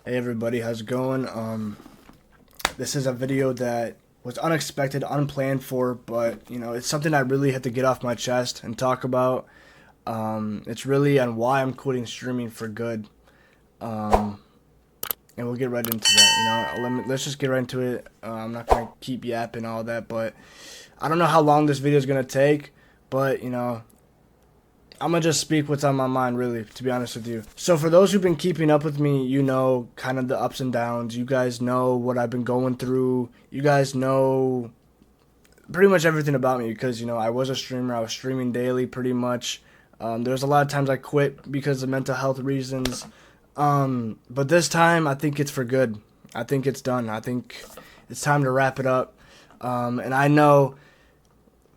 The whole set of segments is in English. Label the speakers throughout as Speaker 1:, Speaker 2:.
Speaker 1: Hey everybody, how's it going? This is a video that was unexpected, unplanned for, but it's something I really had to get off my chest and talk about. It's really on why I'm quitting streaming for good. And we'll get right into that. Let's just get right into it. I'm not gonna keep yapping all that, but I don't know how long this video is gonna take, but I'm going to just speak what's on my mind, really, to be honest with you. So for those who've been keeping up with me, kind of the ups and downs. You guys know what I've been going through. You guys know pretty much everything about me because, I was a streamer. I was streaming daily pretty much. There was a lot of times I quit because of mental health reasons. But this time, I think it's for good. I think it's done. I think it's time to wrap it up. And I know...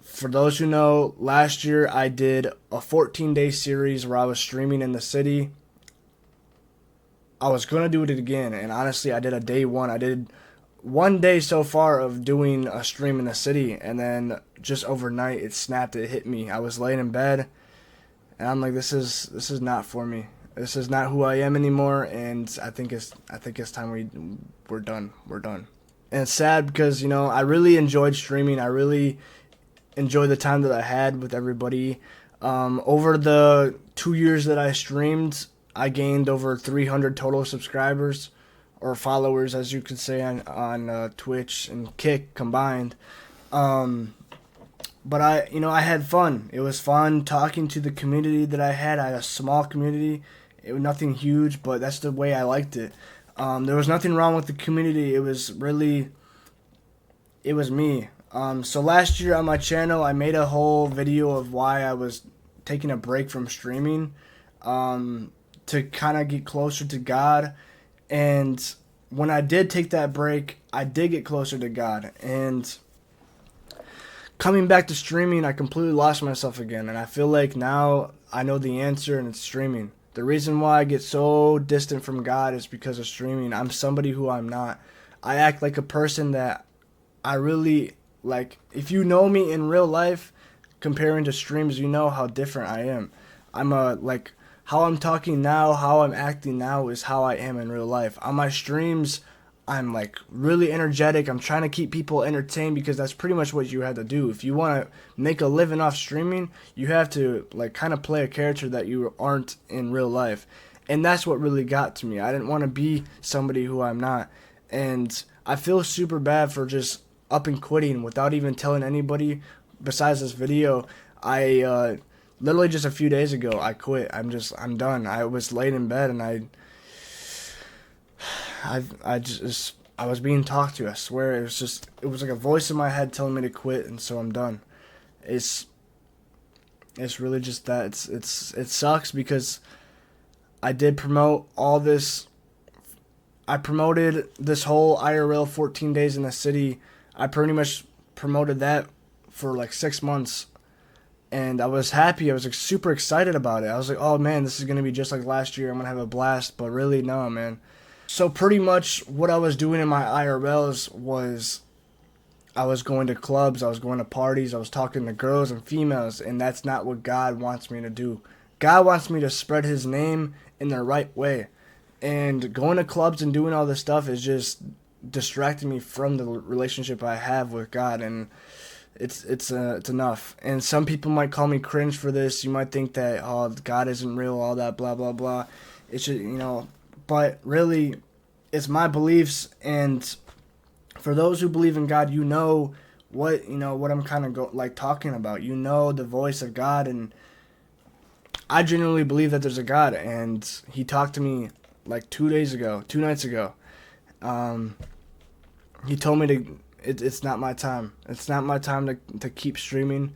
Speaker 1: For those who know, last year I did a 14-day series where I was streaming in the city. I was going to do it again, and honestly, I did a day one. I did 1 day so far of doing a stream in the city, and then just overnight it snapped, it hit me. I was laying in bed, and I'm like, this is not for me. This is not who I am anymore, and I think it's time we're done. We're done. And it's sad because, I really enjoyed streaming. I really enjoy the time that I had with everybody. Over the 2 years that I streamed, I gained over 300 total subscribers or followers, as you could say, on Twitch and Kick combined. But I had fun. It was fun talking to the community that I had. I had a small community. It was nothing huge, but that's the way I liked it. There was nothing wrong with the community. It was me. So last year on my channel, I made a whole video of why I was taking a break from streaming, to kind of get closer to God. And when I did take that break, I did get closer to God. And coming back to streaming, I completely lost myself again. And I feel like now I know the answer, and it's streaming. The reason why I get so distant from God is because of streaming. I'm somebody who I'm not. I act like a person that I really... Like, if you know me in real life, comparing to streams, you know how different I am. How I'm talking now, how I'm acting now is how I am in real life. On my streams, I'm, really energetic. I'm trying to keep people entertained because that's pretty much what you have to do. If you want to make a living off streaming, you have to, kind of play a character that you aren't in real life. And that's what really got to me. I didn't want to be somebody who I'm not. And I feel super bad for just up and quitting without even telling anybody besides this video. I literally just a few days ago I quit. I'm done. I was laying in bed and I was being talked to. I swear it was like a voice in my head telling me to quit, and so I'm done. It's really just that. It sucks because I did promote all this. I promoted this whole IRL 14 days in the city. I pretty much promoted that for 6 months, and I was happy. I was super excited about it. I was like, oh man, this is going to be just like last year. I'm going to have a blast, but really, no, man. So pretty much what I was doing in my IRLs was I was going to clubs, I was going to parties, I was talking to girls and females, and that's not what God wants me to do. God wants me to spread his name in the right way, and going to clubs and doing all this stuff is just distracting me from the relationship I have with God, and it's enough. And some people might call me cringe for this. You might think that, oh, God isn't real, all that blah blah blah. It's just, but really, it's my beliefs. And for those who believe in God, what I'm kind of talking about. The voice of God, and I genuinely believe that there's a God, and he talked to me 2 nights ago. He told me it's not my time. It's not my time to keep streaming.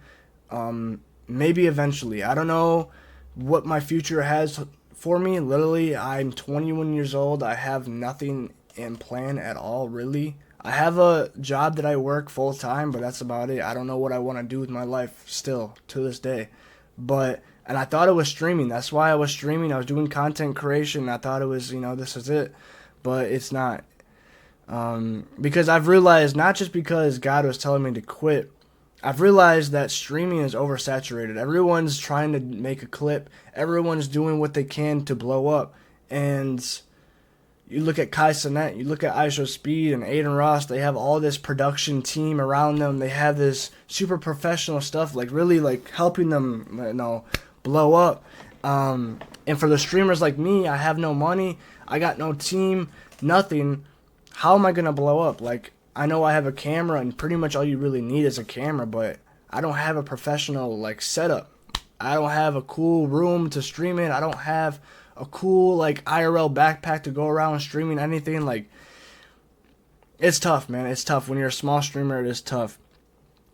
Speaker 1: Maybe eventually. I don't know what my future has for me. Literally, I'm 21 years old. I have nothing in plan at all, really. I have a job that I work full time, but that's about it. I don't know what I want to do with my life still to this day. And I thought it was streaming. That's why I was streaming. I was doing content creation. I thought it was, this is it. But it's not. Because I've realized, not just because God was telling me to quit, I've realized that streaming is oversaturated. Everyone's trying to make a clip. Everyone's doing what they can to blow up. And You look at Kai Cenat, you look at ISO Speed and Aiden Ross, they have all this production team around them. They have this super professional stuff, like really like helping them, you know, blow up. And for the streamers like me, I have no money, I got no team, nothing. How am I gonna blow up? Like, I know I have a camera, and pretty much all you really need is a camera, but I don't have a professional like setup. I don't have a cool room to stream in. I don't have a cool like IRL backpack to go around streaming anything. Like, it's tough, man. It's tough when you're a small streamer. It is tough.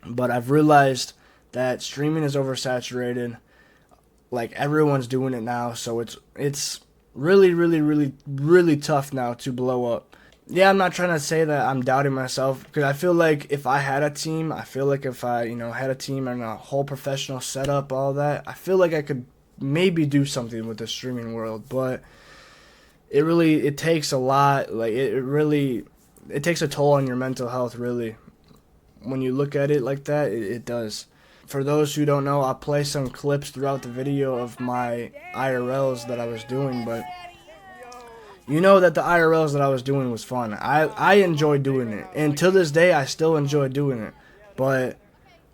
Speaker 1: But I've realized that streaming is oversaturated. Like, everyone's doing it now, so it's really, really, really, really tough now to blow up. Yeah, I'm not trying to say that I'm doubting myself, because I feel like if I had a team, I feel like if I, you know, had a team and a whole professional setup, all that, I feel like I could maybe do something with the streaming world. But it takes a lot. Like, it takes a toll on your mental health, really. When you look at it like that, it does. For those who don't know, I'll play some clips throughout the video of my IRLs that I was doing, but you know that the IRLs that I was doing was fun. I enjoyed doing it, and to this day I still enjoy doing it. But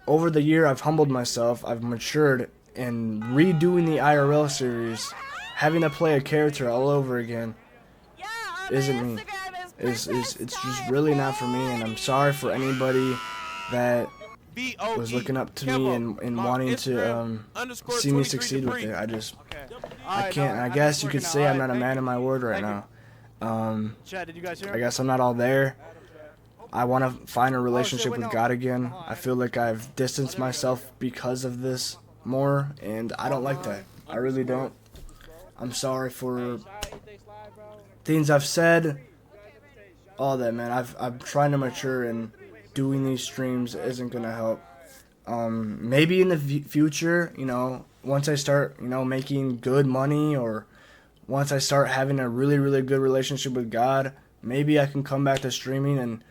Speaker 1: over the year I've humbled myself, I've matured, and redoing the IRL series, having to play a character all over again, isn't me. It's just really not for me, and I'm sorry for anybody that was looking up to me and wanting to see me succeed with it. I can't. I guess you could say I'm not a man of my word right now. I guess I'm not all there. I want to find a relationship with God again. I feel like I've distanced myself because of this more, and I don't like that. I really don't. I'm sorry for things I've said, all that, man. I'm trying to mature, and doing these streams isn't gonna help. Maybe in the future, you know, once I start, you know, making good money, or once I start having a really, really good relationship with God, maybe I can come back to streaming and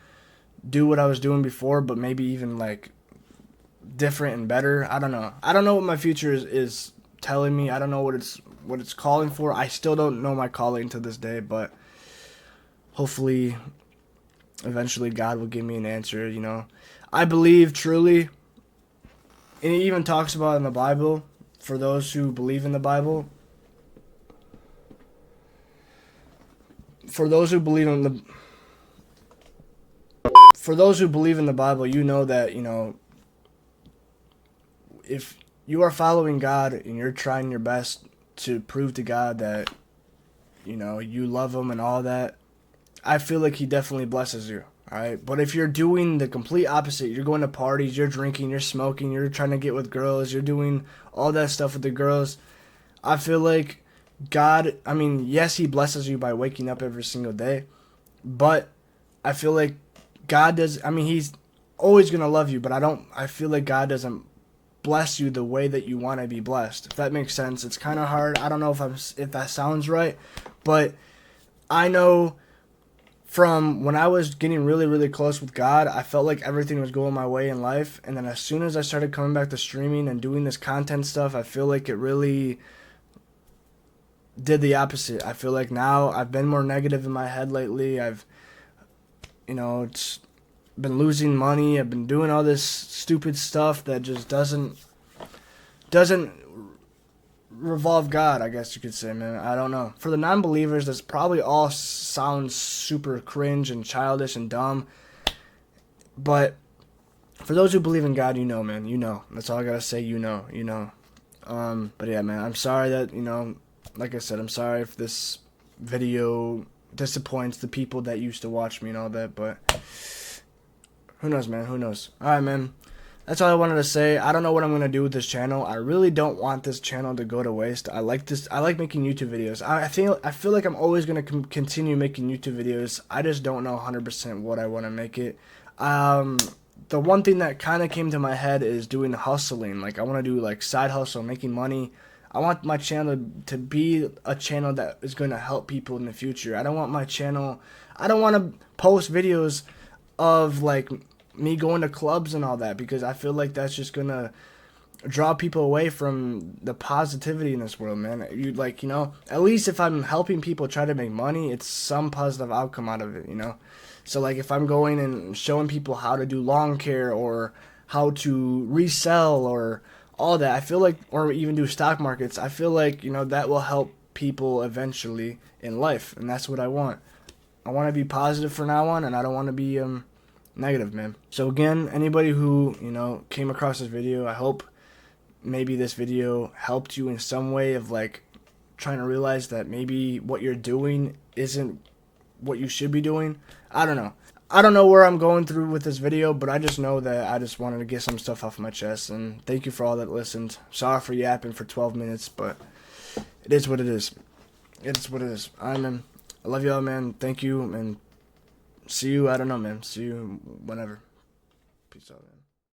Speaker 1: do what I was doing before, but maybe even like different and better. I don't know. I don't know what my future is telling me. I don't know what it's calling for. I still don't know my calling to this day, but hopefully eventually God will give me an answer, you know. I believe truly, and it even talks about it in the Bible, for those who believe in the Bible. For those who believe in the Bible, you know that, you know, if you are following God and you're trying your best to prove to God that, you know, you love him and all that, I feel like he definitely blesses you. Alright, but if you're doing the complete opposite, you're going to parties, you're drinking, you're smoking, you're trying to get with girls, you're doing all that stuff with the girls, I feel like God, I mean, yes, he blesses you by waking up every single day, but I feel like God does, I mean, he's always going to love you, but I feel like God doesn't bless you the way that you want to be blessed, if that makes sense. It's kind of hard. I don't know if that sounds right, but I know from when I was getting really, really close with God, I felt like everything was going my way in life. And then as soon as I started coming back to streaming and doing this content stuff, I feel like it really did the opposite. I feel like now I've been more negative in my head lately. You know, it's been losing money. I've been doing all this stupid stuff that just doesn't revolve God, I guess you could say, man. I don't know. For the non-believers, this probably all sounds super cringe and childish and dumb. But for those who believe in God, you know, man. You know. That's all I gotta say. You know. But yeah, man. I'm sorry that, you know, like I said, I'm sorry if this video disappoints the people that used to watch me and all that. But who knows, man. Who knows? Alright, man. That's all I wanted to say. I don't know what I'm going to do with this channel. I really don't want this channel to go to waste. I like making YouTube videos. I feel like I'm always going to continue making YouTube videos. I just don't know 100% what I want to make it. The one thing that kind of came to my head is doing hustling. Like, I want to do like side hustle, making money. I want my channel to be a channel that is going to help people in the future. I don't want to post videos of like me going to clubs and all that, because I feel like that's just gonna draw people away from the positivity in this world, man. You like, you know, at least if I'm helping people try to make money, it's some positive outcome out of it, you know. So like if I'm going and showing people how to do lawn care or how to resell or all that, I feel like, or even do stock markets, I feel like, you know, that will help people eventually in life, and that's what I want. I want to be positive from now on, and I don't want to be negative, man. So again, anybody who, you know, came across this video, I hope maybe this video helped you in some way of like trying to realize that maybe what you're doing isn't what you should be doing. I don't know. I don't know where I'm going through with this video, but I just know that I just wanted to get some stuff off my chest, and thank you for all that listened. Sorry for yapping for 12 minutes, but it is what it is. It is what it is. I love y'all, man. Thank you, and see you. I don't know, man. See you whenever. Peace out, man.